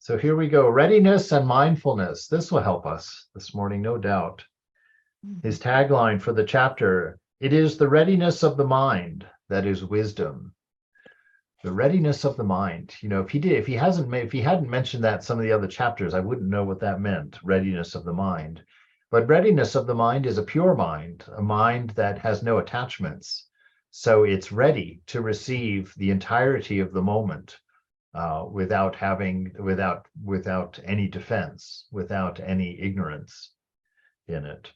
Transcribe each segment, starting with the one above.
So here we go. Readiness and mindfulness. This will help us this morning, no doubt. His tagline for the chapter, it is the readiness of the mind that is wisdom. The readiness of the mind. You know, if he hadn't mentioned that in some of the other chapters, I wouldn't know what that meant, readiness of the mind. But readiness of the mind is a pure mind, a mind that has no attachments. So it's ready to receive the entirety of the moment. Without any defense, without any ignorance in it.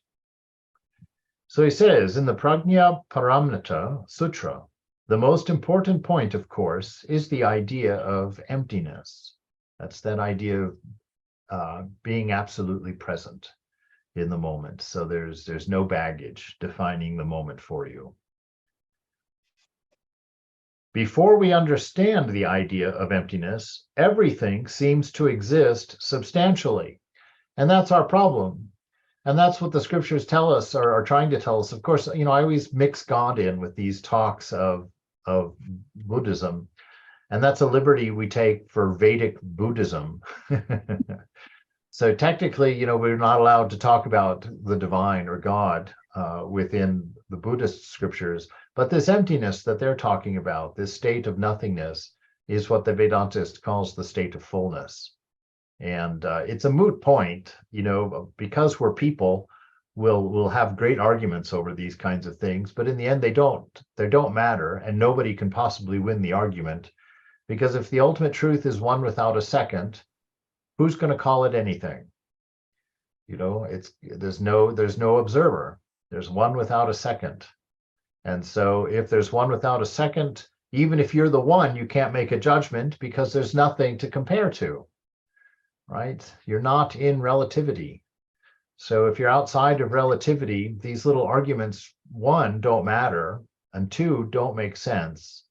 So he says in the Prajna Paramita Sutra, the most important point, of course, is the idea of emptiness. That's that idea of being absolutely present in the moment. So there's no baggage defining the moment for you. Before we understand the idea of emptiness, everything seems to exist substantially. And that's our problem. And that's what the scriptures tell us, or are trying to tell us. Of course, I always mix God in with these talks of Buddhism. And that's a liberty we take for Vedic Buddhism. So technically, we're not allowed to talk about the divine or God within the Buddhist scriptures. But this emptiness that they're talking about, this state of nothingness, is what the Vedantist calls the state of fullness. And it's a moot point, because we're people, we'll have great arguments over these kinds of things. But in the end, they don't matter, and nobody can possibly win the argument. Because if the ultimate truth is one without a second, who's going to call it anything? There's no observer. There's one without a second. And so if there's one without a second, even if you're the one, you can't make a judgment because there's nothing to compare to, right? You're not in relativity. So if you're outside of relativity, these little arguments, one, don't matter, and two, don't make sense,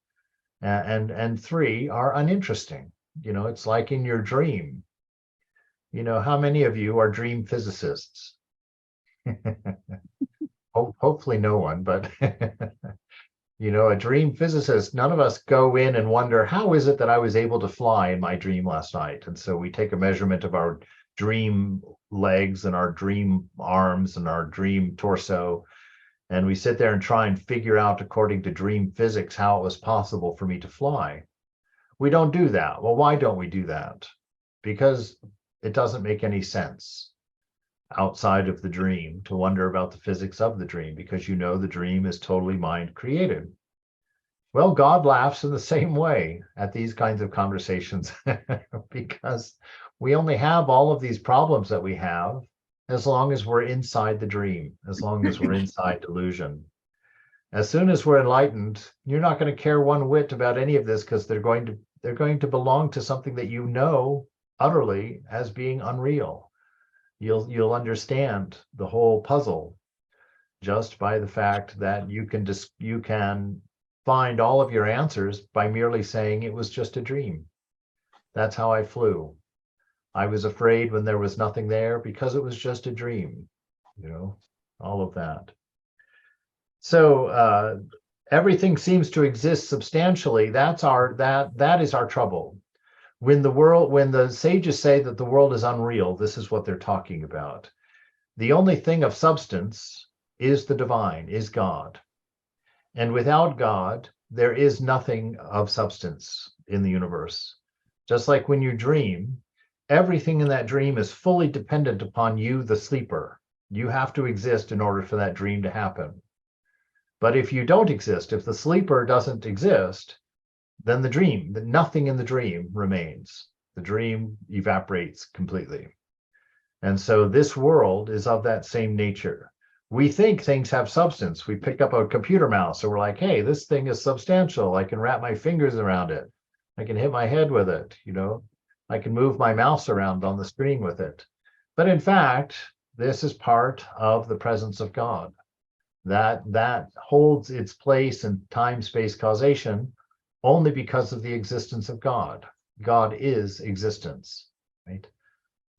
and three, are uninteresting. It's like in your dream. How many of you are dream physicists? Hopefully no one, but a dream physicist, none of us go in and wonder, how is it that I was able to fly in my dream last night? And so we take a measurement of our dream legs and our dream arms and our dream torso, and we sit there and try and figure out, according to dream physics, how it was possible for me to fly. We don't do that. Well, why don't we do that? Because it doesn't make any sense outside of the dream to wonder about the physics of the dream, because the dream is totally mind created. Well, God laughs in the same way at these kinds of conversations because we only have all of these problems that we have as long as we're inside the dream, as long as we're inside delusion. As soon as we're enlightened, you're not going to care one whit about any of this, because they're going to belong to something that utterly as being unreal. You'll understand the whole puzzle just by the fact that you can find all of your answers by merely saying it was just a dream. That's how I flew. I was afraid when there was nothing there because it was just a dream, all of that. So everything seems to exist substantially. That is our trouble. When the sages say that the world is unreal, this is what they're talking about. The only thing of substance is the divine, is God. And without God, there is nothing of substance in the universe. Just like when you dream, everything in that dream is fully dependent upon you, the sleeper. You have to exist in order for that dream to happen. But if you don't exist, if the sleeper doesn't exist, then nothing in the dream remains. The dream evaporates completely. And so this world is of that same nature. We think things have substance. We pick up a computer mouse, and we're like, hey, this thing is substantial. I can wrap my fingers around it. I can hit my head with it. I can move my mouse around on the screen with it. But in fact, this is part of the presence of God. That holds its place in time-space causation only because of the existence of God. God is existence, right?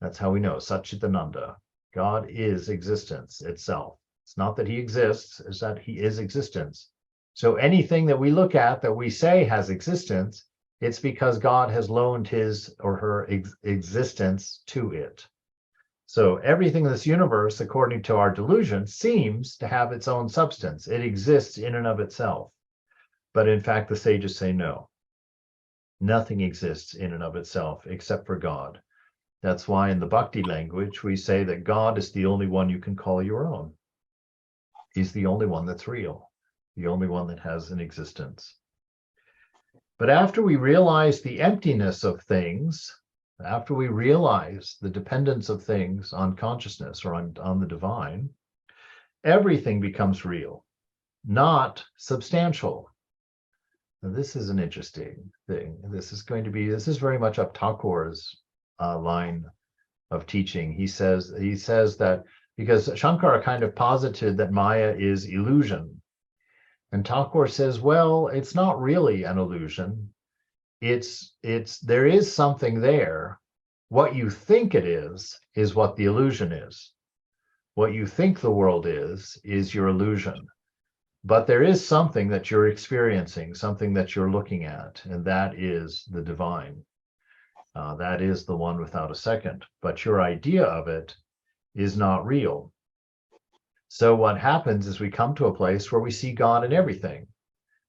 That's how we know, Satchitananda. God is existence itself. It's not that he exists, it's that he is existence. So anything that we look at that we say has existence It's because God has loaned his or her existence to it. So everything in this universe, according to our delusion, seems to have its own substance. It exists in and of itself. But in fact, the sages say no. Nothing exists in and of itself except for God. That's why in the Bhakti language, we say that God is the only one you can call your own. He's the only one that's real, the only one that has an existence. But after we realize the emptiness of things, after we realize the dependence of things on consciousness or on the divine, everything becomes real, not substantial. Now, this is an interesting thing. This is very much up Thakur's line of teaching. He says that because Shankara kind of posited that Maya is illusion. And Thakur says, well, it's not really an illusion. There is something there. What you think it is what the illusion is. What you think the world is your illusion. But there is something that you're experiencing, something that you're looking at, and that is the divine. That is the one without a second. But your idea of it is not real. So what happens is we come to a place where we see God in everything.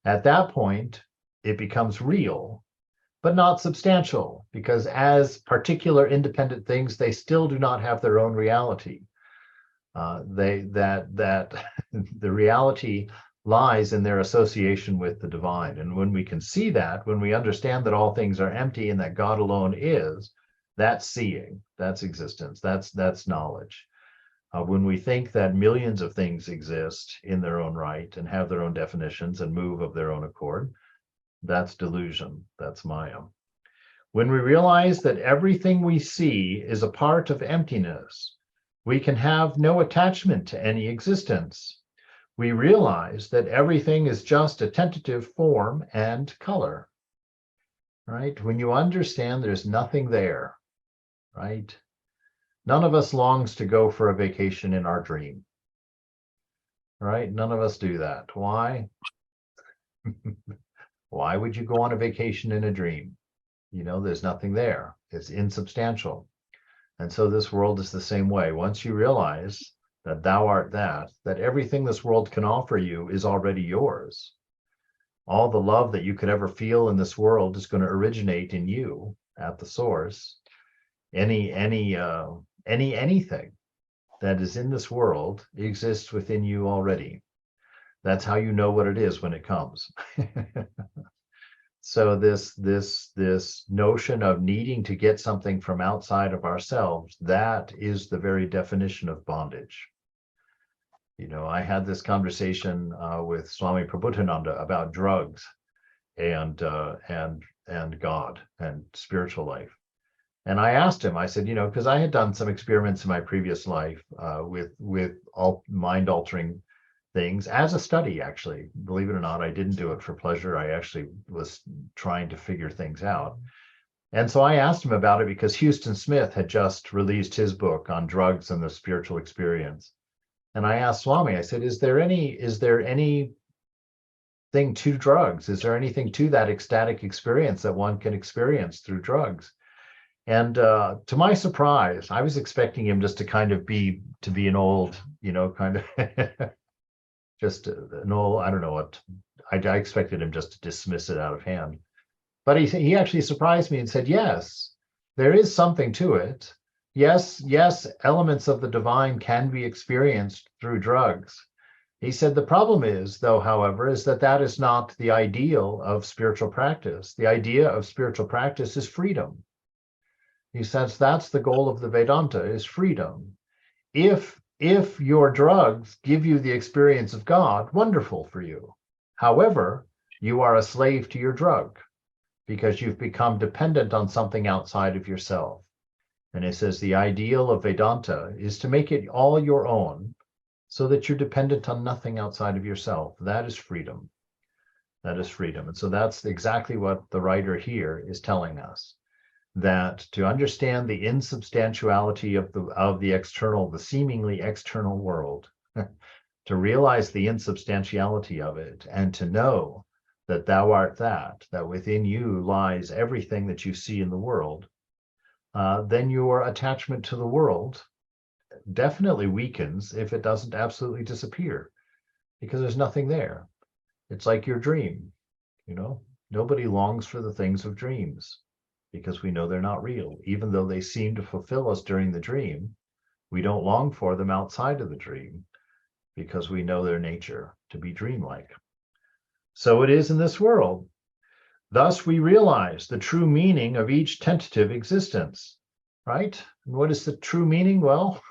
At that point, it becomes real, but not substantial, because as particular independent things, they still do not have their own reality. The reality lies in their association with the divine. And when we can see that, when we understand that all things are empty and that God alone is, that's seeing, that's existence, that's knowledge. When we think that millions of things exist in their own right and have their own definitions and move of their own accord, that's delusion, that's Maya. When we realize that everything we see is a part of emptiness, we can have no attachment to any existence. We realize that everything is just a tentative form and color, right? When you understand there's nothing there, right? None of us longs to go for a vacation in our dream, right? None of us do that. Why? Why would you go on a vacation in a dream? You know, there's nothing there. It's insubstantial. And so this world is the same way. Once you realize that thou art that everything this world can offer you is already yours. All the love that you could ever feel in this world is going to originate in you at the source. Anything that is in this world exists within you already. That's how you know what it is when it comes. So this notion of needing to get something from outside of ourselves, that is the very definition of bondage. You know, I had this conversation with Swami Prabhupada about drugs and God and spiritual life. And I asked him, I said, you know, because I had done some experiments in my previous life with all mind-altering things as a study, actually. Believe it or not, I didn't do it for pleasure. I actually was trying to figure things out. And so I asked him about it because Houston Smith had just released his book on drugs and the spiritual experience. And I asked Swami, I said, is there anything to drugs? Is there anything to that ecstatic experience that one can experience through drugs? And to my surprise, I was expecting him just to kind of be an old, you know, kind of just an old, I don't know what, I expected him just to dismiss it out of hand. But he actually surprised me and said, yes, there is something to it. Yes, elements of the divine can be experienced through drugs. He said the problem is, though, however, is that is not the ideal of spiritual practice. The idea of spiritual practice is freedom. He says that's the goal of the Vedanta, is freedom. If your drugs give you the experience of God, wonderful for you. However, you are a slave to your drug because you've become dependent on something outside of yourself. And it says the ideal of Vedanta is to make it all your own so that you're dependent on nothing outside of yourself. That is freedom. That is freedom. And so that's exactly what the writer here is telling us. That to understand the insubstantiality of the external, the seemingly external world, to realize the insubstantiality of it, and to know that thou art that within you lies everything that you see in the world, then your attachment to the world definitely weakens if it doesn't absolutely disappear, because there's nothing there. It's like your dream, nobody longs for the things of dreams because we know they're not real. Even though they seem to fulfill us during the dream, we don't long for them outside of the dream because we know their nature to be dreamlike. So it is in this world. Thus we realize the true meaning of each tentative existence, right? And what is the true meaning? Well,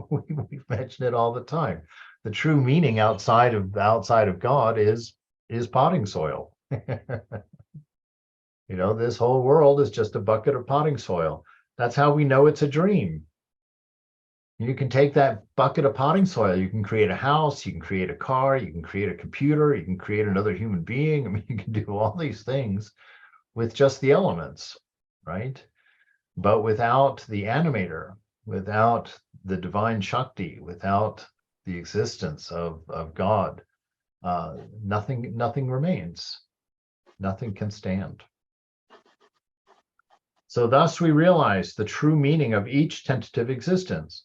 we've mentioned it all the time. The true meaning outside of God is potting soil. This whole world is just a bucket of potting soil. That's how we know it's a dream. You can take that bucket of potting soil, you can create a house, you can create a car, you can create a computer, you can create another human being. I mean, you can do all these things with just the elements, right? But without the animator, without the divine Shakti, without the existence of God, nothing remains. Nothing can stand. So thus we realize the true meaning of each tentative existence.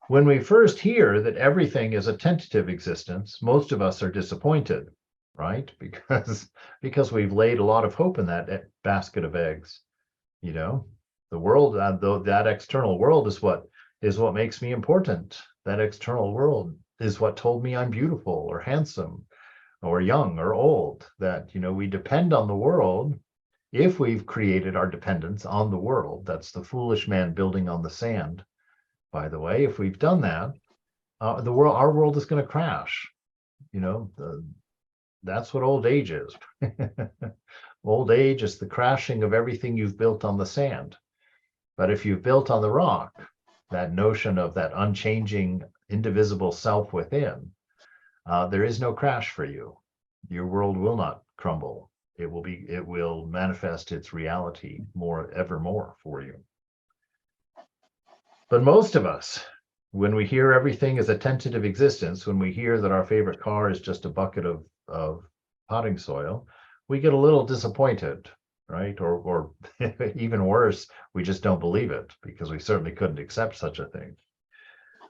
When we first hear that everything is a tentative existence, most of us are disappointed, right? Because we've laid a lot of hope in that basket of eggs. The world, that external world is what makes me important. That external world is what told me I'm beautiful or handsome or young or old. That, we depend on the world. If we've created our dependence on the world, that's the foolish man building on the sand. By the way, if we've done that, our world is going to crash. That's what old age is. Old age is the crashing of everything you've built on the sand. But if you've built on the rock, that notion of that unchanging, indivisible self within, there is no crash for you. Your world will not crumble. It will manifest its reality evermore for you. But most of us, when we hear everything is a tentative existence, when we hear that our favorite car is just a bucket of potting soil, we get a little disappointed, right? Or even worse, we just don't believe it, because we certainly couldn't accept such a thing.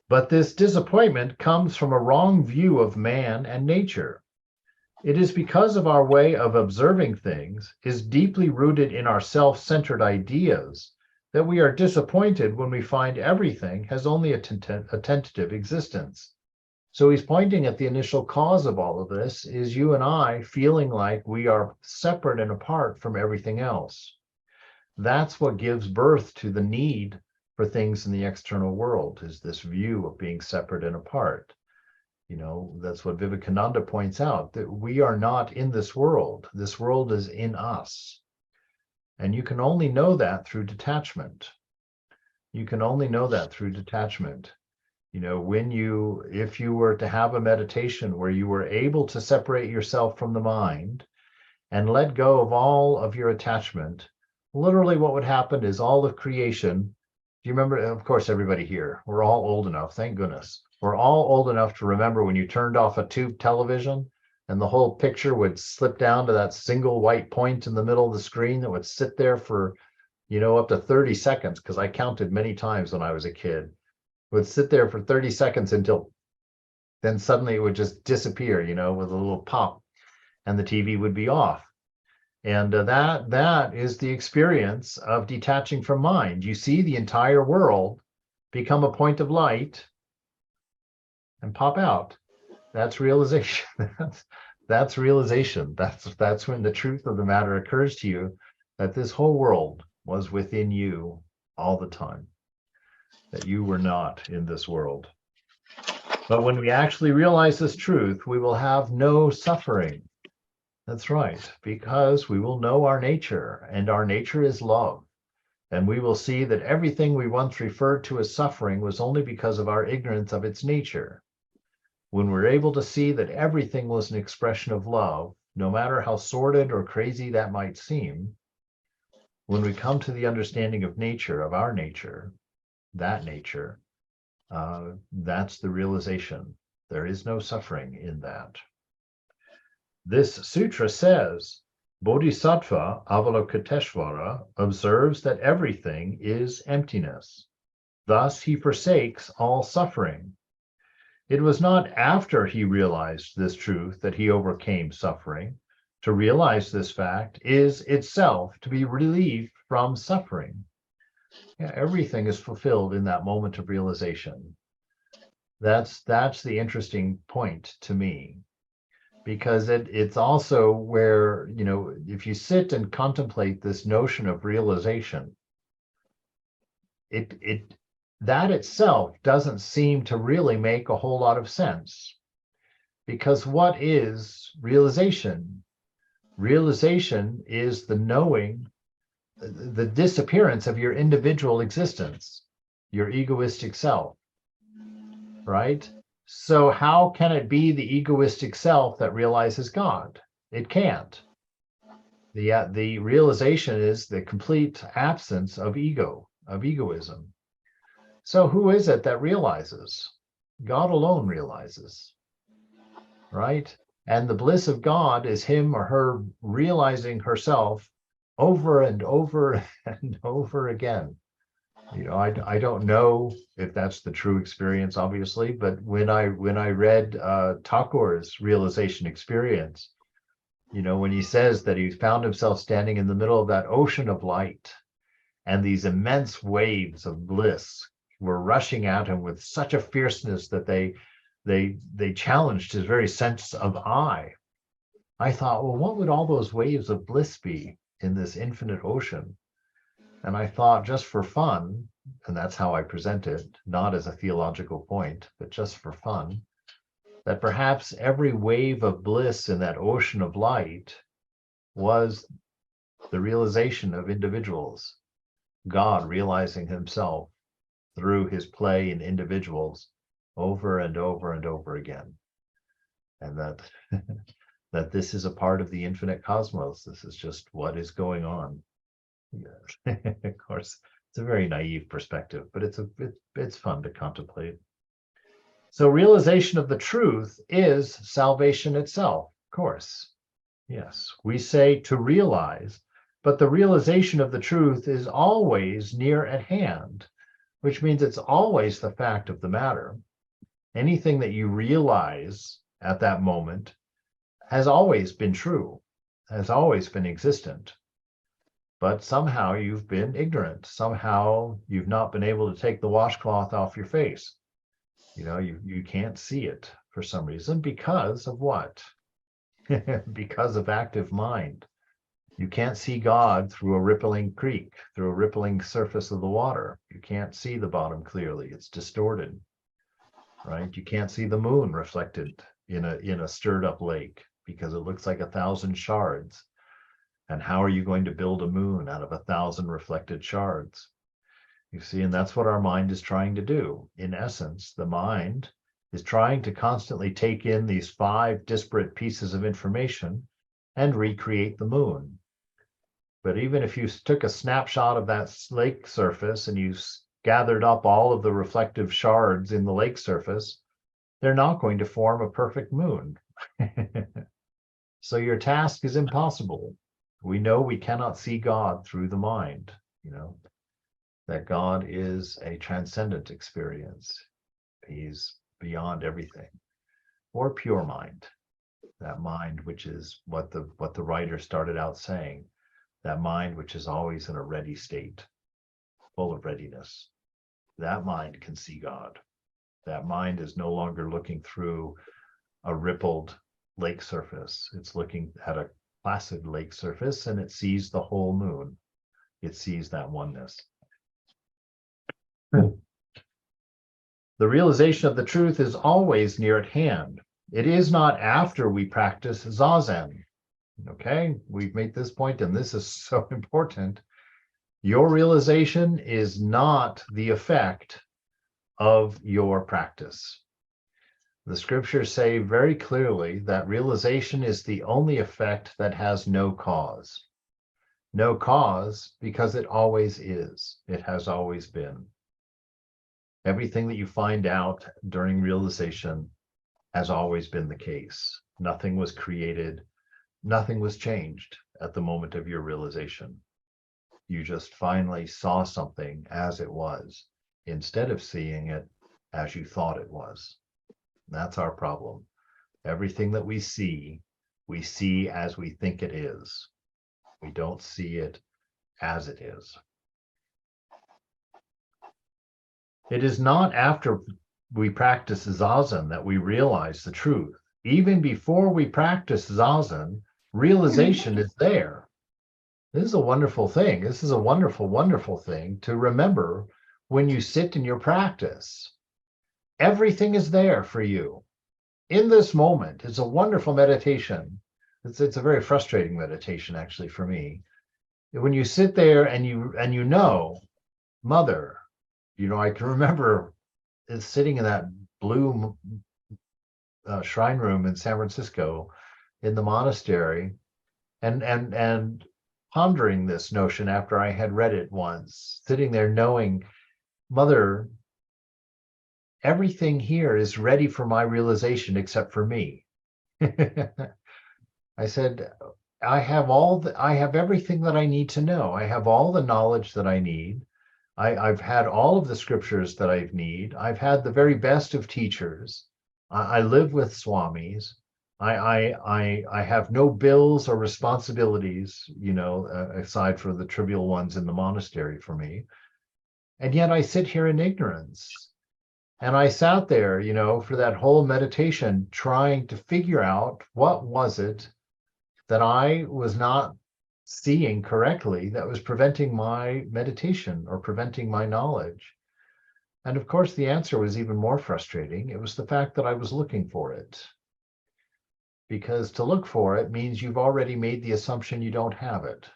But this disappointment comes from a wrong view of man and nature. It is because of our way of observing things is deeply rooted in our self-centered ideas that we are disappointed when we find everything has only a tentative existence. So he's pointing at the initial cause of all of this is you and I feeling like we are separate and apart from everything else. That's what gives birth to the need for things in the external world, is this view of being separate and apart. That's what Vivekananda points out, that we are not in this world. This world is in us. And you can only know that through detachment. You can only know that through detachment. If you were to have a meditation where you were able to separate yourself from the mind and let go of all of your attachment, literally what would happen is all of creation. Do you remember? Of course, everybody here, we're all old enough, thank goodness. We're all old enough to remember when you turned off a tube television and the whole picture would slip down to that single white point in the middle of the screen that would sit there for, up to 30 seconds, because I counted many times when I was a kid. Would sit there for 30 seconds until then suddenly it would just disappear, with a little pop, and the TV would be off. And that is the experience of detaching from mind. You see the entire world become a point of light and pop out. That's realization. That's realization. That's when the truth of the matter occurs to you, that this whole world was within you all the time, that you were not in this world. But when we actually realize this truth, we will have no suffering. That's right, because we will know our nature, and our nature is love. And we will see that everything we once referred to as suffering was only because of our ignorance of its nature. When we're able to see that everything was an expression of love, no matter how sordid or crazy that might seem, when we come to the understanding of nature, of our nature, that nature, that's the realization. There is no suffering in that. This sutra says Bodhisattva Avalokiteshvara observes that everything is emptiness. Thus he forsakes all suffering. It was not after he realized this truth that he overcame suffering. To realize this fact is itself to be relieved from suffering. Yeah, everything is fulfilled in that moment of realization. That's the interesting point to me, because it's also where, if you sit and contemplate this notion of realization, that itself doesn't seem to really make a whole lot of sense. Because what is realization? Realization is the knowing, the disappearance of your individual existence, your egoistic self, right? So how can it be the egoistic self that realizes God? It can't. The realization is the complete absence of ego, of egoism. So who is it that realizes? God alone realizes, right? And the bliss of God is him or her realizing herself over and over and over again. I don't know if that's the true experience, obviously, but when I read Thakur's realization experience, when he says that he found himself standing in the middle of that ocean of light, and these immense waves of bliss were rushing at him with such a fierceness that they challenged his very sense of I thought, well, what would all those waves of bliss be in this infinite ocean? And I thought, just for fun, and that's how I present it, not as a theological point, but just for fun, that perhaps every wave of bliss in that ocean of light was the realization of individuals, God realizing himself through his play in individuals over and over and over again. And that that this is a part of the infinite cosmos. This is just what is going on. Of course, it's a very naive perspective, but it's fun to contemplate. So realization of the truth is salvation itself, of course. Yes, we say to realize, but the realization of the truth is always near at hand, which means it's always the fact of the matter. Anything that you realize at that moment has always been true, has always been existent. But somehow you've been ignorant. Somehow you've not been able to take the washcloth off your face. You can't see it for some reason. Because of what? Because of active mind. You can't see God through a rippling creek, through a rippling surface of the water. You can't see the bottom clearly. It's distorted, right? You can't see the moon reflected in a stirred up lake because it looks like 1,000 shards. And how are you going to build a moon out of 1,000 reflected shards? You see, and that's what our mind is trying to do. In essence, the mind is trying to constantly take in these 5 disparate pieces of information and recreate the moon. But even if you took a snapshot of that lake surface and you gathered up all of the reflective shards in the lake surface, they're not going to form a perfect moon. So your task is impossible. We know we cannot see God through the mind, that God is a transcendent experience. He's beyond everything. Or pure mind, that mind which is what the writer started out saying, that mind which is always in a ready state, full of readiness. That mind can see God. That mind is no longer looking through a rippled lake surface. It's looking at a placid lake surface, and it sees the whole moon. It sees that oneness. The realization of the truth is always near at hand. It is not after we practice Zazen. Okay, we've made this point, and this is so important. Your realization is not the effect of your practice. The scriptures say very clearly that realization is the only effect that has no cause. No cause because it always is. It has always been. Everything that you find out during realization has always been the case. Nothing was created. Nothing was changed. at the moment of your realization. You just finally saw something as it was, instead of seeing it as you thought it was. That's our problem. Everything that we see as we think it is. We don't see it as it is. It is not after we practice Zazen that we realize the truth. Even before we practice Zazen, realization is there. This is a wonderful thing. This is a wonderful, wonderful thing to remember when you sit in your practice. Everything is there for you in this moment. It's a wonderful meditation. It's a very frustrating meditation, actually, for me. When you sit there and you know, Mother, I can remember sitting in that blue shrine room in San Francisco in the monastery and pondering this notion after I had read it once, sitting there knowing, Mother, everything here is ready for my realization except for me. I said, I have everything that I need to know. I have all the knowledge that I need. I've had all of the scriptures that I need. I've had the very best of teachers. I live with swamis. I have no bills or responsibilities, aside for the trivial ones in the monastery for me. And yet I sit here in ignorance. And I sat there, for that whole meditation, trying to figure out what was it that I was not seeing correctly that was preventing my meditation or preventing my knowledge. And of course, the answer was even more frustrating. It was the fact that I was looking for it. Because to look for it means you've already made the assumption you don't have it.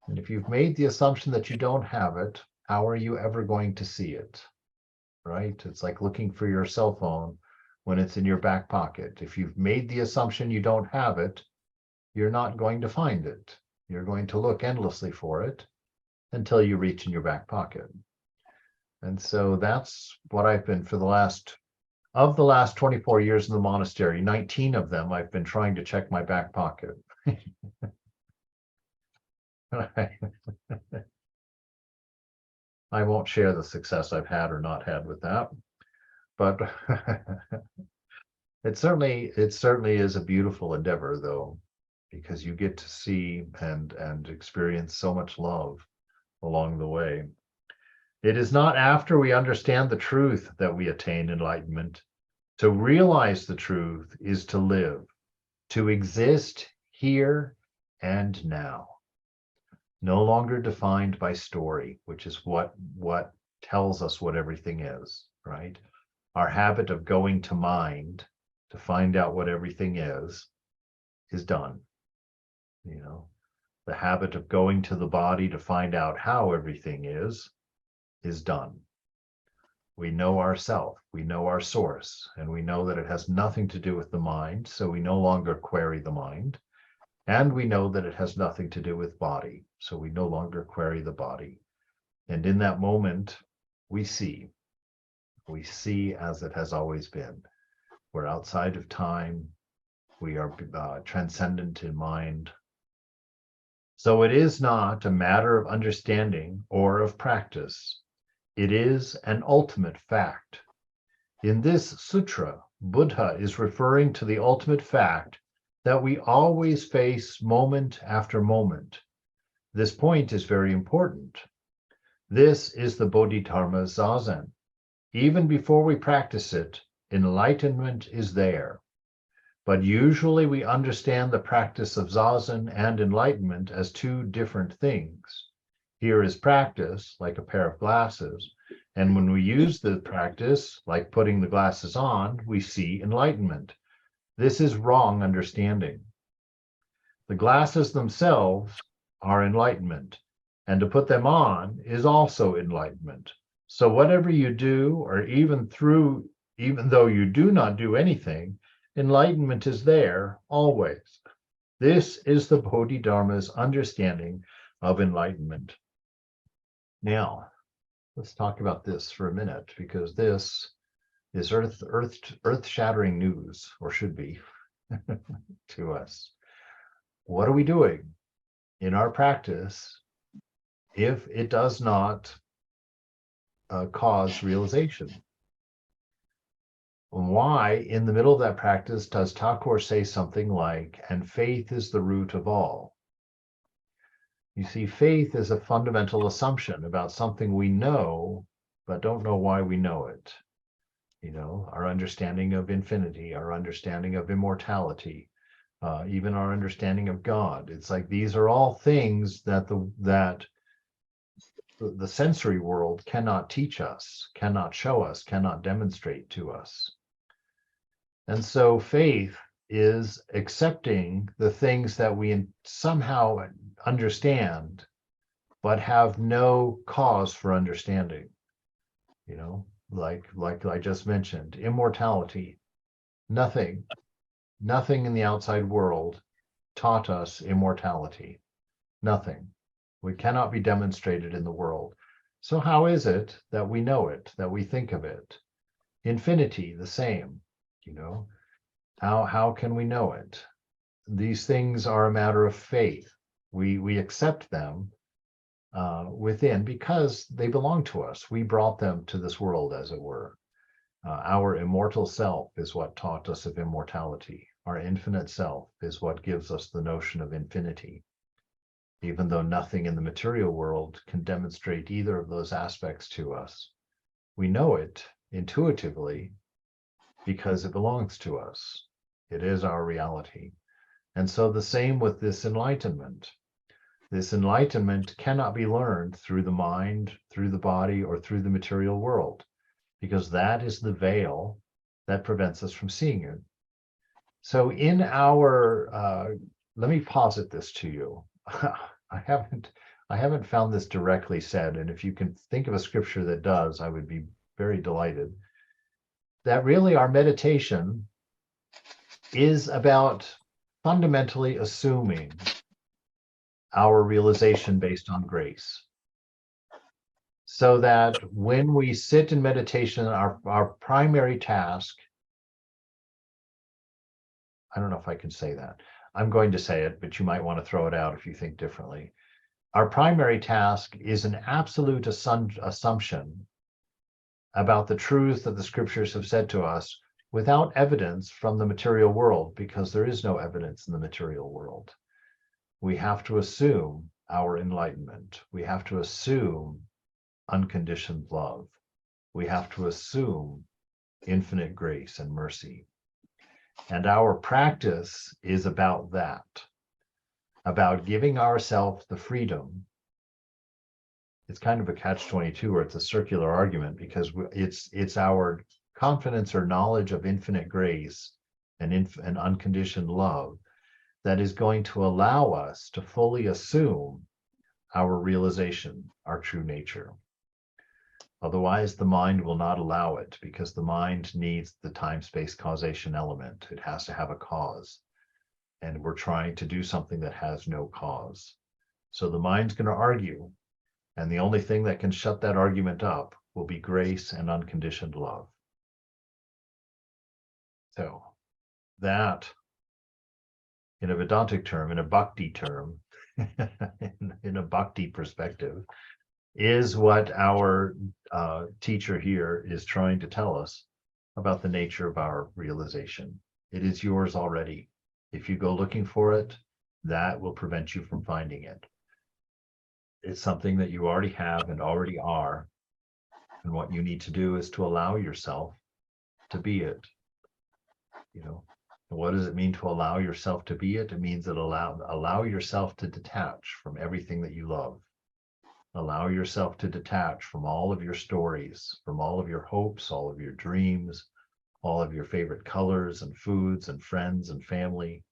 And if you've made the assumption that you don't have it, how are you ever going to see it? Right? It's like looking for your cell phone when it's in your back pocket. If you've made the assumption you don't have it, you're not going to find it. You're going to look endlessly for it until you reach in your back pocket. And so that's what I've been for the last 24 years in the monastery, 19 of them, I've been trying to check my back pocket. I won't share the success I've had or not had with that, but it certainly is a beautiful endeavor, though, because you get to see and experience so much love along the way. It is not after we understand the truth that we attain enlightenment. To realize the truth is to live, to exist here and now. No longer defined by story, which is what tells us what everything is, right? Our habit of going to mind to find out what everything is done. The habit of going to the body to find out how everything is done. We know ourself, we know our source, and we know that it has nothing to do with the mind, so we no longer query the mind. And we know that it has nothing to do with body, so we no longer query the body. And in that moment, we see as it has always been. We're outside of time. We are transcendent in mind. So it is not a matter of understanding or of practice. It is an ultimate fact. In this sutra, Buddha is referring to the ultimate fact that we always face moment after moment. This point is very important. This is the Bodhidharma Zazen. Even before we practice it, enlightenment is there. But usually we understand the practice of Zazen and enlightenment as two different things. Here is practice, like a pair of glasses, and when we use the practice, like putting the glasses on, we see enlightenment. This is wrong understanding. The glasses themselves are enlightenment, and to put them on is also enlightenment. So whatever you do, or even though you do not do anything, enlightenment is there always. This is the Bodhidharma's understanding of enlightenment. Now, let's talk about this for a minute, because this is earth-shattering news, or should be, to us. what are we doing in our practice if it does not cause realization? Why, in the middle of that practice, does Thakur say something like, and faith is the root of all? You see, faith is a fundamental assumption about something we know, but don't know why we know it. You know, our understanding of infinity, our understanding of immortality, even our understanding of God. It's like these are all things that the sensory world cannot teach us, cannot show us, cannot demonstrate to us. And so faith is accepting the things that we somehow understand, but have no cause for understanding. You know, like I just mentioned, immortality. Nothing in the outside world taught us immortality. Nothing. We cannot be demonstrated in the world. So how is it that we know it, that we think of it? Infinity, the same. You know, how can we know it? These things are a matter of faith. We accept them within because they belong to us. We brought them to this world, as it were. Our immortal self is what taught us of immortality. Our infinite self is what gives us the notion of infinity, even though nothing in the material world can demonstrate either of those aspects to us. We know it intuitively because it belongs to us. It is our reality. And so the same with this enlightenment. This enlightenment cannot be learned through the mind, through the body, or through the material world, because that is the veil that prevents us from seeing it. So in our, let me posit this to you. I haven't found this directly said, and if you can think of a scripture that does, I would be very delighted. That really our meditation is about fundamentally assuming our realization based on grace. So that when we sit in meditation, our primary task, I don't know if I can say that. I'm going to say it, but you might want to throw it out if you think differently. Our primary task is an absolute assumption about the truth that the scriptures have said to us without evidence from the material world, because there is no evidence in the material world. We have to assume our enlightenment. We have to assume unconditioned love. We have to assume infinite grace and mercy. And our practice is about that, about giving ourselves the freedom. It's kind of a catch-22, or it's a circular argument, because it's our confidence or knowledge of infinite grace and unconditioned love that is going to allow us to fully assume our realization, our true nature. Otherwise, the mind will not allow it, because the mind needs the time-space causation element. It has to have a cause. And we're trying to do something that has no cause. So the mind's going to argue. And the only thing that can shut that argument up will be grace and unconditioned love. So that, in a Vedantic term, in a Bhakti term, in a Bhakti perspective, is what our teacher here is trying to tell us about the nature of our realization. It is yours already. If you go looking for it, that will prevent you from finding it. It's something that you already have and already are. And what you need to do is to allow yourself to be it. You know, what does it mean to allow yourself to be it? It means that allow yourself to detach from everything that you love. Allow yourself to detach from all of your stories, from all of your hopes, all of your dreams, all of your favorite colors and foods and friends and family.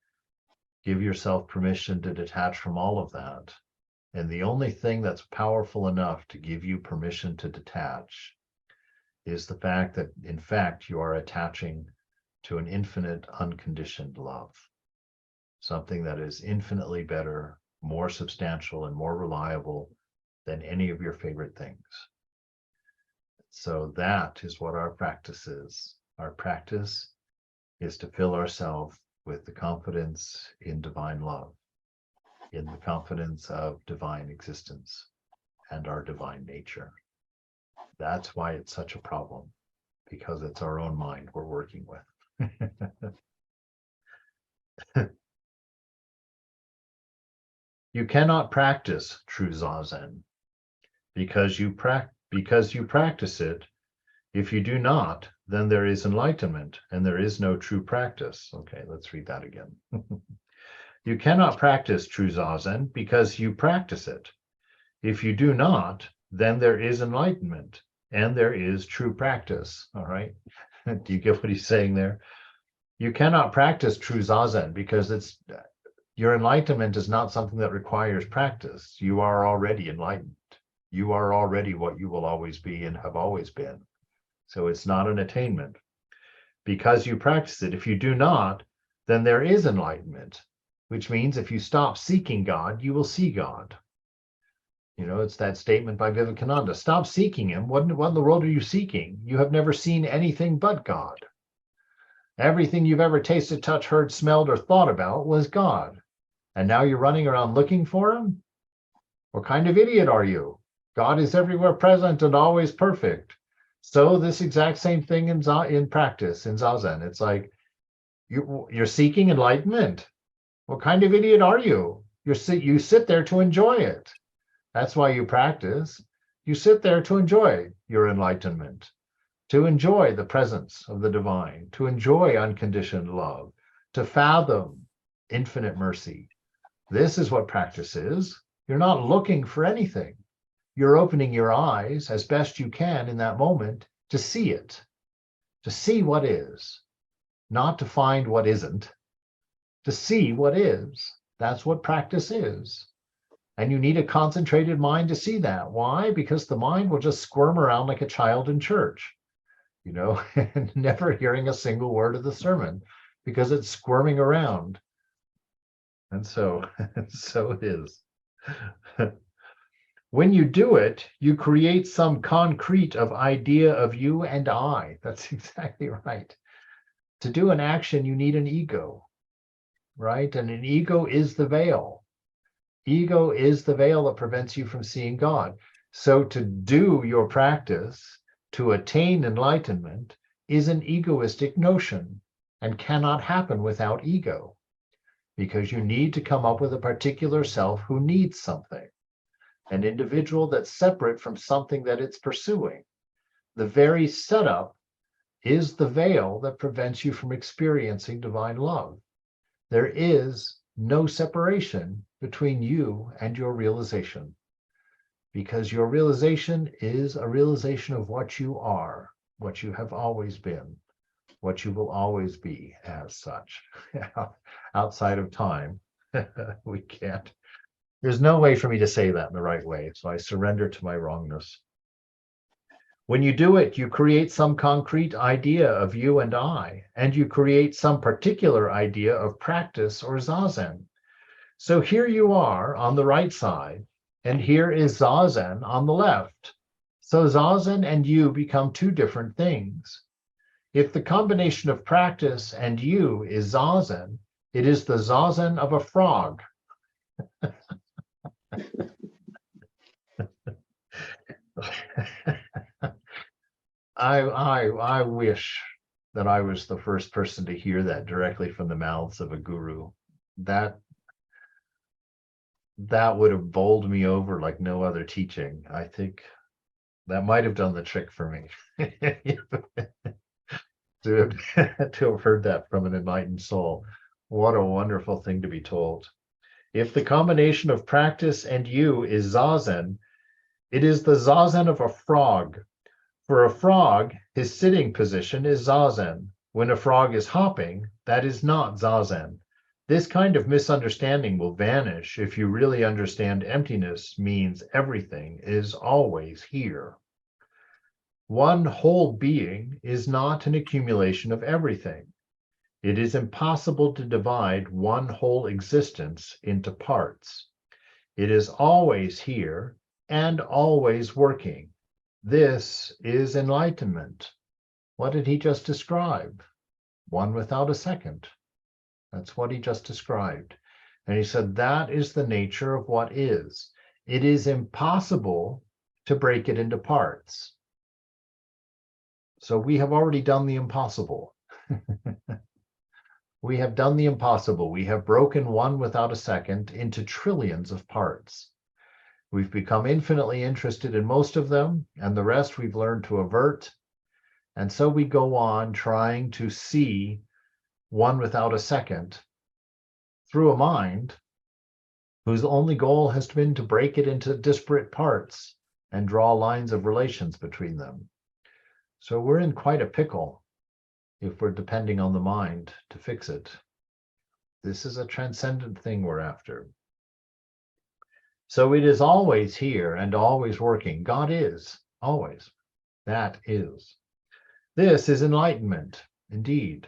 Give yourself permission to detach from all of that. And the only thing that's powerful enough to give you permission to detach is the fact that, in fact, you are attaching to an infinite, unconditioned love. Something that is infinitely better, more substantial, and more reliable than any of your favorite things. So that is what our practice is. Our practice is to fill ourselves with the confidence in divine love. in the confidence of divine existence and our divine nature. That's why it's such a problem, because it's our own mind we're working with. You cannot practice true Zazen because you practice it. If you do not, then there is enlightenment and there is no true practice. Okay, let's read that again. You cannot practice true Zazen because you practice it. If you do not, then there is enlightenment and there is true practice. All right. Do you get what he's saying there? You cannot practice true Zazen because your enlightenment is not something that requires practice. You are already enlightened. You are already what you will always be and have always been. So it's not an attainment. Because you practice it. If you do not, then there is enlightenment, which means if you stop seeking God, you will see God. You know, it's that statement by Vivekananda. Stop seeking him. What in the world are you seeking? You have never seen anything but God. Everything you've ever tasted, touched, heard, smelled, or thought about was God. And now you're running around looking for him? What kind of idiot are you? God is everywhere present and always perfect. So this exact same thing in practice, in Zazen. It's like you're seeking enlightenment. What kind of idiot are you? You sit there to enjoy it. That's why you practice. You sit there to enjoy your enlightenment, to enjoy the presence of the divine, to enjoy unconditioned love, to fathom infinite mercy. This is what practice is. You're not looking for anything. You're opening your eyes as best you can in that moment to see it, to see what is, not to find what isn't, to see what is. That's what practice is. And you need a concentrated mind to see that. Why? Because the mind will just squirm around like a child in church, you know, and never hearing a single word of the sermon because it's squirming around. And so it is. When you do it, you create some concrete of idea of you and I. That's exactly right. To do an action, you need an ego, right? And an ego is the veil. Ego is the veil that prevents you from seeing God. So to do your practice, to attain enlightenment, is an egoistic notion and cannot happen without ego, because you need to come up with a particular self who needs something, an individual that's separate from something that it's pursuing. The very setup is the veil that prevents you from experiencing divine love. There is no separation between you and your realization, because your realization is a realization of what you are, what you have always been, what you will always be as such. Outside of time, we can't. There's no way for me to say that in the right way, so I surrender to my wrongness. When you do it, you create some concrete idea of you and I, and you create some particular idea of practice or Zazen. So here you are on the right side, and here is Zazen on the left. So Zazen and you become two different things. If the combination of practice and you is Zazen, it is the Zazen of a frog. I wish that I was the first person to hear that directly from the mouths of a guru. That would have bowled me over like no other teaching. I think that might have done the trick for me. to have heard that from an enlightened soul. What a wonderful thing to be told. If the combination of practice and you is Zazen, it is the Zazen of a frog. For a frog, his sitting position is Zazen. When a frog is hopping, that is not Zazen. This kind of misunderstanding will vanish if you really understand emptiness means everything is always here. One whole being is not an accumulation of everything. It is impossible to divide one whole existence into parts. It is always here and always working. This is enlightenment. What did he just describe? One without a second. That's what he just described. And he said, that is the nature of what is. It is impossible to break it into parts. So we have already done the impossible. We have done the impossible. We have broken one without a second into trillions of parts. We've become infinitely interested in most of them, and the rest we've learned to avert. And so we go on trying to see one without a second through a mind whose only goal has been to break it into disparate parts and draw lines of relations between them. So we're in quite a pickle if we're depending on the mind to fix it. This is a transcendent thing we're after. So it is always here and always working. God is always. That is. This is enlightenment, indeed.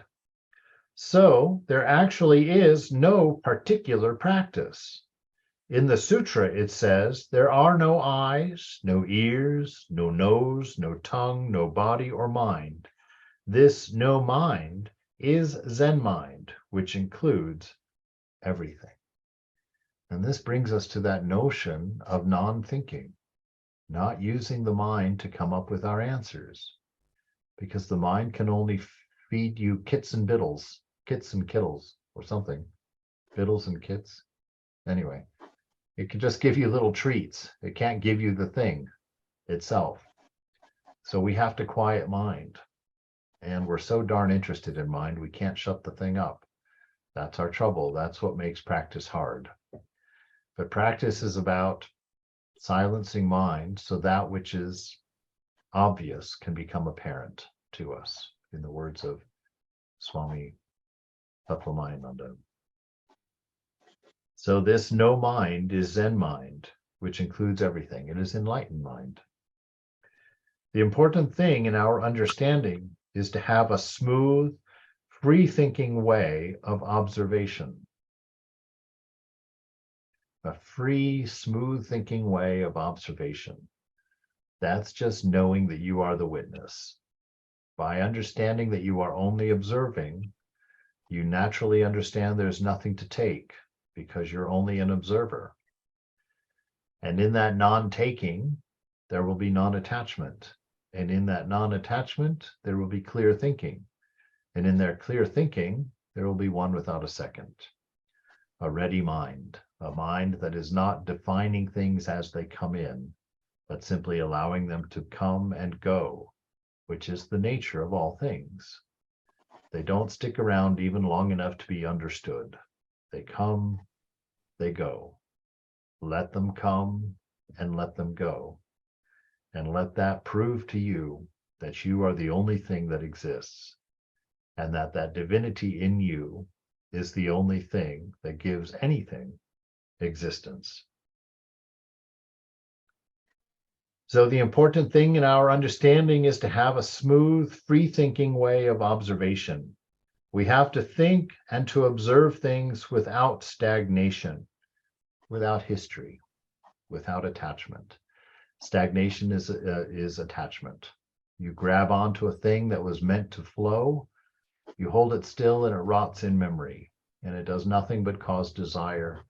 So there actually is no particular practice. In the sutra, it says, there are no eyes, no ears, no nose, no tongue, no body or mind. This no mind is Zen mind, which includes everything. And this brings us to that notion of non-thinking, not using the mind to come up with our answers, because the mind can only feed you kits and biddles, kits and kittles, or something, biddles and kits. Anyway, it can just give you little treats. It can't give you the thing itself. So we have to quiet mind. And we're so darn interested in mind, we can't shut the thing up. That's our trouble. That's what makes practice hard. But practice is about silencing mind so that which is obvious can become apparent to us, in the words of Swami Tattvamayana. So this no mind is Zen mind, which includes everything. It is enlightened mind. The important thing in our understanding is to have a smooth, free-thinking way of observation. A free, smooth-thinking way of observation. That's just knowing that you are the witness. By understanding that you are only observing, you naturally understand there's nothing to take because you're only an observer. And in that non-taking, there will be non-attachment. And in that non-attachment, there will be clear thinking. And in their clear thinking, there will be one without a second. A ready mind, a mind that is not defining things as they come in, but simply allowing them to come and go, which is the nature of all things. They don't stick around even long enough to be understood. They come, they go. Let them come and let them go. And let that prove to you that you are the only thing that exists, and that that divinity in you is the only thing that gives anything existence. So the important thing in our understanding is to have a smooth, free-thinking way of observation. We have to think and to observe things without stagnation, without history, without attachment. Stagnation is attachment. You grab onto a thing that was meant to flow, you hold it still and it rots in memory, and it does nothing but cause desire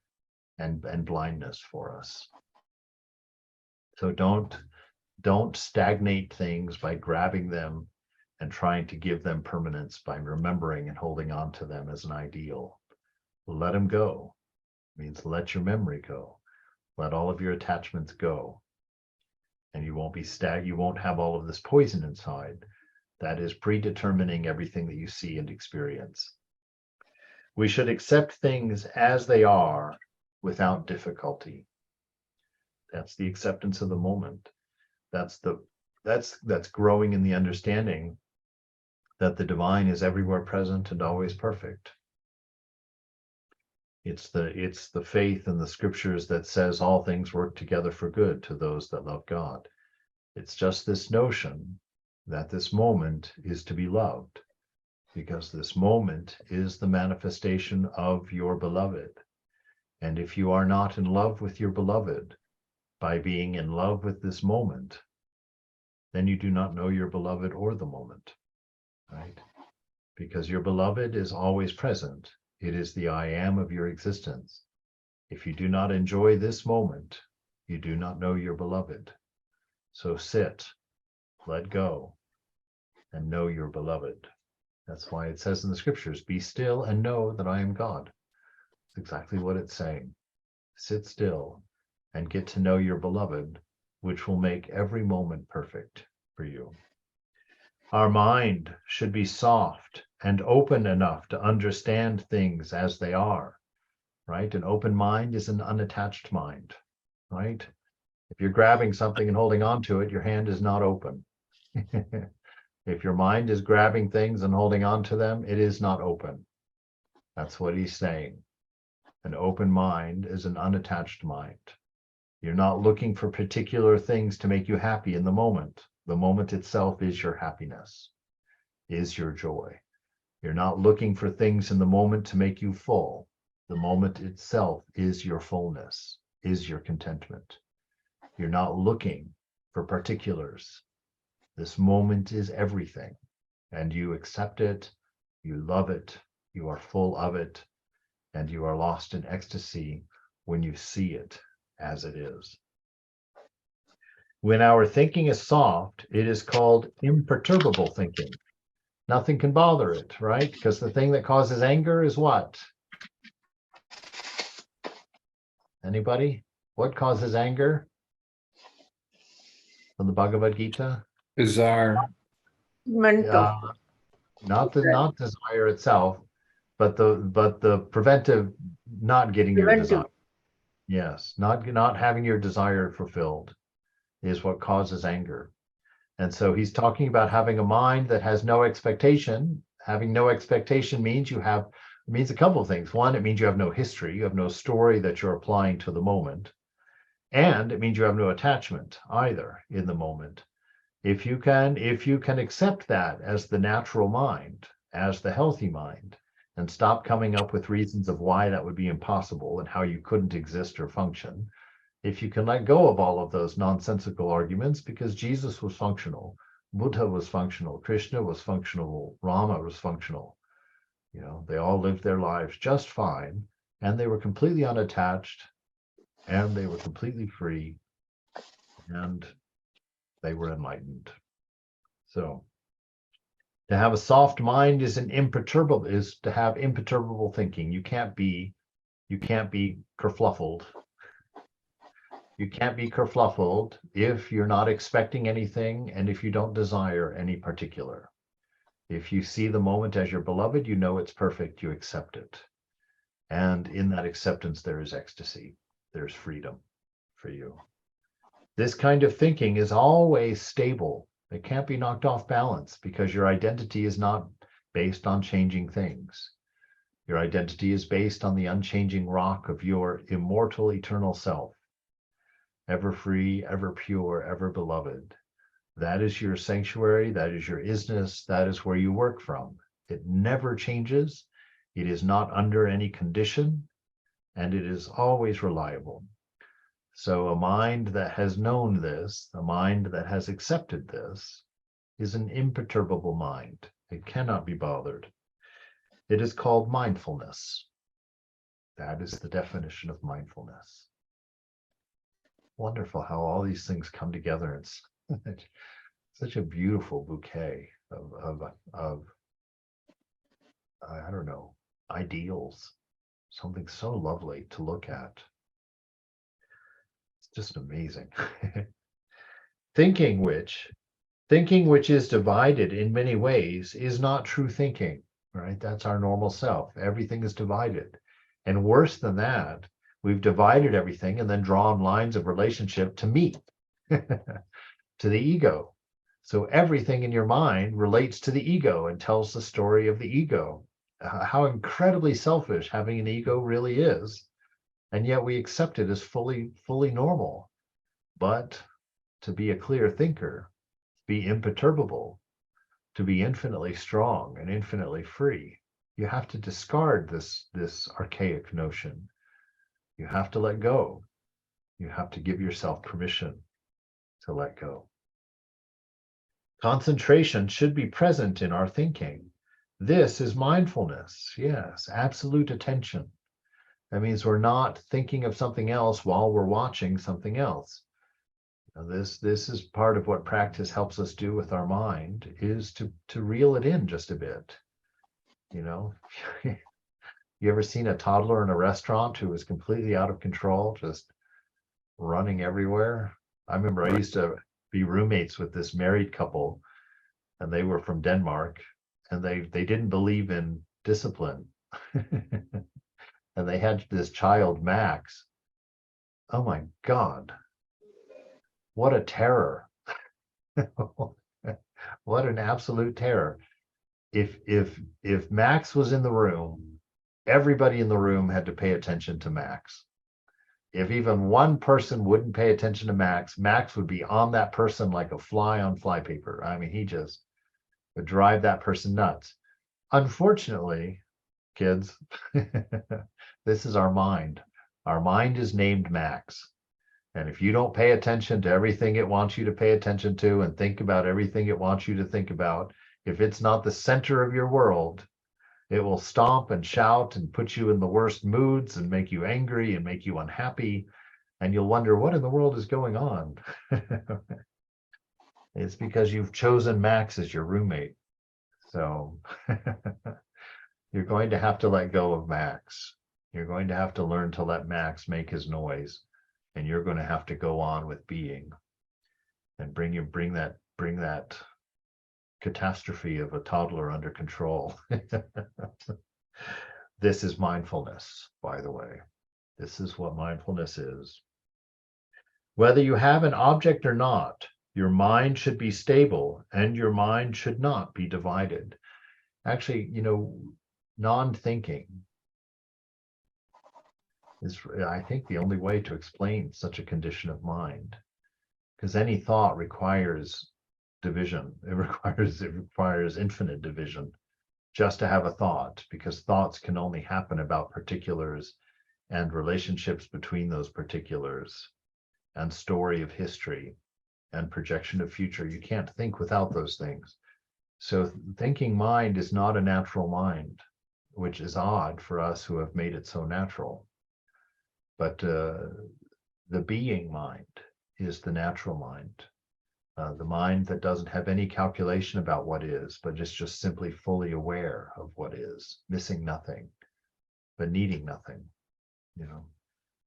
and blindness for us. So don't stagnate things by grabbing them and trying to give them permanence by remembering and holding on to them as an ideal. Let them go. It means let your memory go. Let all of your attachments go. And you won't be you won't have all of this poison inside that is predetermining everything that you see and experience. We should accept things as they are without difficulty. That's the acceptance of the moment. That's growing in the understanding that the divine is everywhere present and always perfect. It's the faith in the scriptures that says all things work together for good to those that love God. It's just this notion that this moment is to be loved, because this moment is the manifestation of your beloved. And if you are not in love with your beloved, by being in love with this moment, then you do not know your beloved or the moment, right? Because your beloved is always present. It is the I am of your existence. If you do not enjoy this moment, you do not know your beloved. So sit, let go, and know your beloved. That's why it says in the scriptures, be still and know that I am God. It's exactly what it's saying. Sit still and get to know your beloved, which will make every moment perfect for you. Our mind should be soft and open enough to understand things as they are, right? An open mind is an unattached mind, right? If you're grabbing something and holding on to it, your hand is not open. If your mind is grabbing things and holding on to them, it is not open. That's what he's saying. An open mind is an unattached mind. You're not looking for particular things to make you happy in the moment. The moment itself is your happiness, is your joy. You're not looking for things in the moment to make you full. The moment itself is your fullness, is your contentment. You're not looking for particulars. This moment is everything, and you accept it, you love it, you are full of it, and you are lost in ecstasy when you see it as it is. When our thinking is soft, it is called imperturbable thinking. Nothing can bother it, right? Because the thing that causes anger is what? Anybody? What causes anger? From the Bhagavad Gita? Desire. Not desire itself, but the preventive not getting your desire. Yes, not having your desire fulfilled is what causes anger. And so he's talking about having a mind that has no expectation. Having no expectation means means a couple of things. One, it means you have no history, you have no story that you're applying to the moment. And it means you have no attachment either in the moment. If you can accept that as the natural mind, as the healthy mind, and stop coming up with reasons of why that would be impossible and how you couldn't exist or function, if you can let go of all of those nonsensical arguments, because Jesus was functional, Buddha was functional, Krishna was functional, Rama was functional, they all lived their lives just fine, and they were completely unattached, and they were completely free, and they were enlightened. So to have a soft mind is to have imperturbable thinking. You can't be kerfluffled. You can't be kerfluffled if you're not expecting anything and if you don't desire any particular. If you see the moment as your beloved, you know it's perfect, you accept it. And in that acceptance, there is ecstasy. There's freedom for you. This kind of thinking is always stable. It can't be knocked off balance because your identity is not based on changing things. Your identity is based on the unchanging rock of your immortal, eternal self. Ever free, ever pure, ever beloved. That is your sanctuary, that is your isness, that is where you work from. It never changes, it is not under any condition, and it is always reliable. So a mind that has known this, a mind that has accepted this, is an imperturbable mind. It cannot be bothered. It is called mindfulness. That is the definition of mindfulness. Wonderful how all these things come together. It's such a beautiful bouquet of I don't know, ideals, something so lovely to look at. It's just amazing. Thinking which is divided in many ways is not true thinking, right? That's our normal self. Everything is divided. And worse than that, we've divided everything and then drawn lines of relationship to me, to the ego. So everything in your mind relates to the ego and tells the story of the ego. How incredibly selfish having an ego really is. And yet we accept it as fully normal. But to be a clear thinker, be imperturbable, to be infinitely strong and infinitely free, you have to discard this archaic notion. You have to let go. You have to give yourself permission to let go. Concentration should be present in our thinking. This is mindfulness. Yes, absolute attention. That means we're not thinking of something else while we're watching something else. This is part of what practice helps us do with our mind, is to reel it in just a bit. You know, you ever seen a toddler in a restaurant who was completely out of control, just running everywhere? I remember I used to be roommates with this married couple, and they were from Denmark, and they didn't believe in discipline. And they had this child, Max. Oh my God, what a terror. What an absolute terror. If Max was in the room, everybody in the room had to pay attention to Max. If even one person wouldn't pay attention to Max, Max would be on that person like a fly on flypaper. I mean, he just would drive that person nuts. Unfortunately, kids, this is our mind. Our mind is named Max. And if you don't pay attention to everything it wants you to pay attention to and think about everything it wants you to think about, if it's not the center of your world, it will stomp and shout and put you in the worst moods and make you angry and make you unhappy. And you'll wonder, what in the world is going on? It's because you've chosen Max as your roommate. So you're going to have to let go of Max. You're going to have to learn to let Max make his noise. And you're going to have to go on with being and bring that catastrophe of a toddler under control. This is mindfulness, by the way. This is what mindfulness is. Whether you have an object or not, your mind should be stable and your mind should not be divided. Actually, non-thinking is, I think, the only way to explain such a condition of mind, because any thought requires division. It requires infinite division just to have a thought, because thoughts can only happen about particulars and relationships between those particulars and story of history and projection of future. You can't think without those things. So thinking mind is not a natural mind, which is odd for us who have made it so natural. But the being mind is the natural mind. The mind that doesn't have any calculation about what is, but is just simply fully aware of what is, missing nothing, but needing nothing.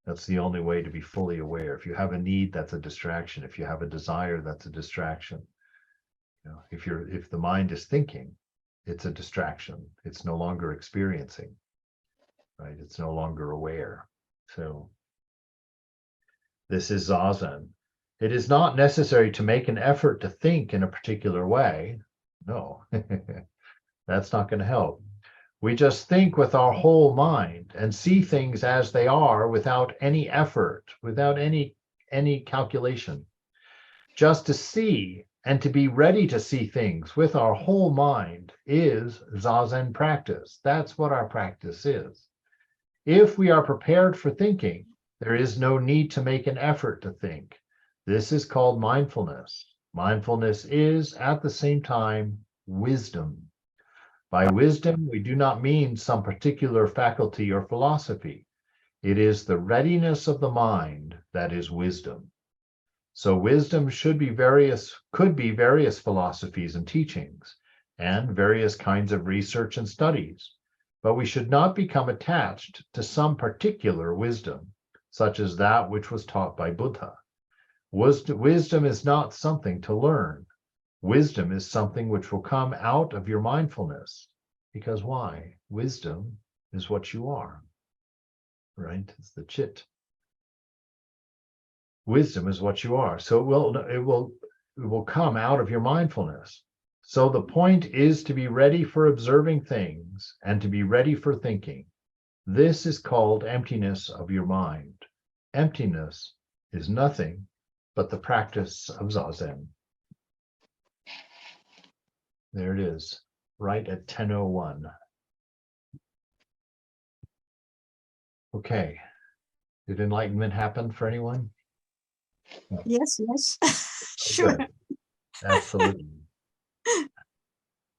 That's the only way to be fully aware. If you have a need, that's a distraction. If you have a desire, that's a distraction. If the mind is thinking, it's a distraction. It's no longer experiencing, right? It's no longer aware. So this is Zazen. It is not necessary to make an effort to think in a particular way. No, that's not going to help. We just think with our whole mind and see things as they are without any effort, without any calculation. Just to see and to be ready to see things with our whole mind is Zazen practice. That's what our practice is. If we are prepared for thinking, there is no need to make an effort to think. This is called mindfulness. Mindfulness is, at the same time, wisdom. By wisdom, we do not mean some particular faculty or philosophy. It is the readiness of the mind that is wisdom. So wisdom could be various philosophies and teachings, and various kinds of research and studies. But we should not become attached to some particular wisdom, such as that which was taught by Buddha. Wisdom is not something to learn. Wisdom is something which will come out of your mindfulness. Because why? Wisdom is what you are, right? It's the chit. Wisdom is what you are. So it will come out of your mindfulness. So the point is to be ready for observing things and to be ready for thinking. This is called emptiness of your mind. Emptiness is nothing but the practice of Zazen. There it is, right at 10:01. Okay. Did enlightenment happen for anyone? Yes. Sure. Good. Absolutely.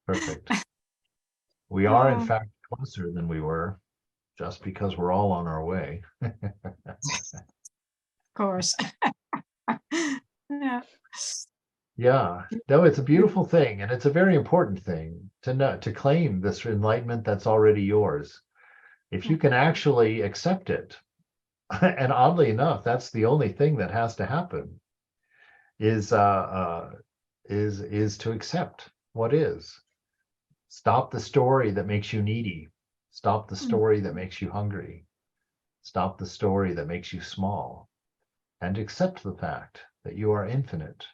Perfect. We are, in fact, closer than we were. just because we're all on our way. Of course. Yeah. Yeah, no, it's a beautiful thing, and it's a very important thing to know, to claim this enlightenment that's already yours. If you can actually accept it, and oddly enough, that's the only thing that has to happen, is to accept what is. Stop the story that makes you needy. Stop the story that makes you hungry. Stop the story that makes you small, and accept the fact that you are infinite,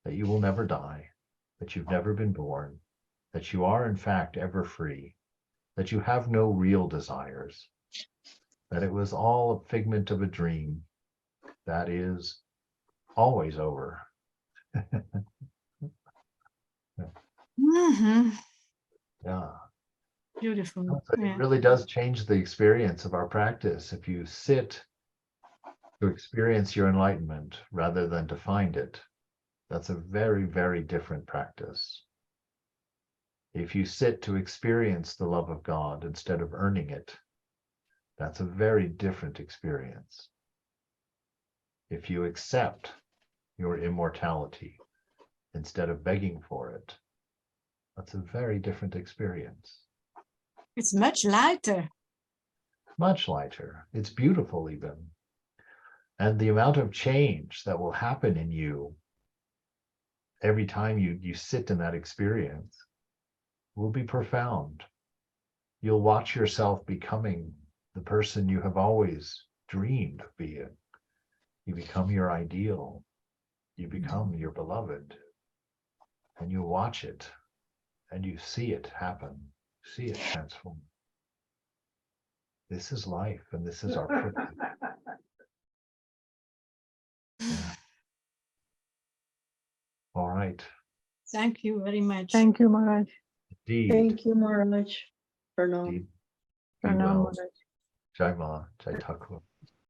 that you will never die, that you've never been born, that you are in fact ever free, that you have no real desires, that it was all a figment of a dream that is always over. Mhm. Yeah. Beautiful. So it Yeah. really does change the experience of our practice if you sit to experience your enlightenment rather than to find it. That's a very, very different practice. If you sit to experience the love of God instead of earning it, that's a very different experience. If you accept your immortality instead of begging for it, that's a very different experience. It's much lighter. Much lighter. It's beautiful even. And the amount of change that will happen in you every time you sit in that experience will be profound. You'll watch yourself becoming the person you have always dreamed of being. You become your ideal. You become your beloved. And you watch it and you see it happen, see it transform. This is life and this is our purpose. Yeah. All right. Thank you very much. Thank you, Maharaj. Indeed. Thank you, Maharaj. Pranam. Indeed. Be Pranam, well. Maharaj. Jai Ma, Jai Thakur.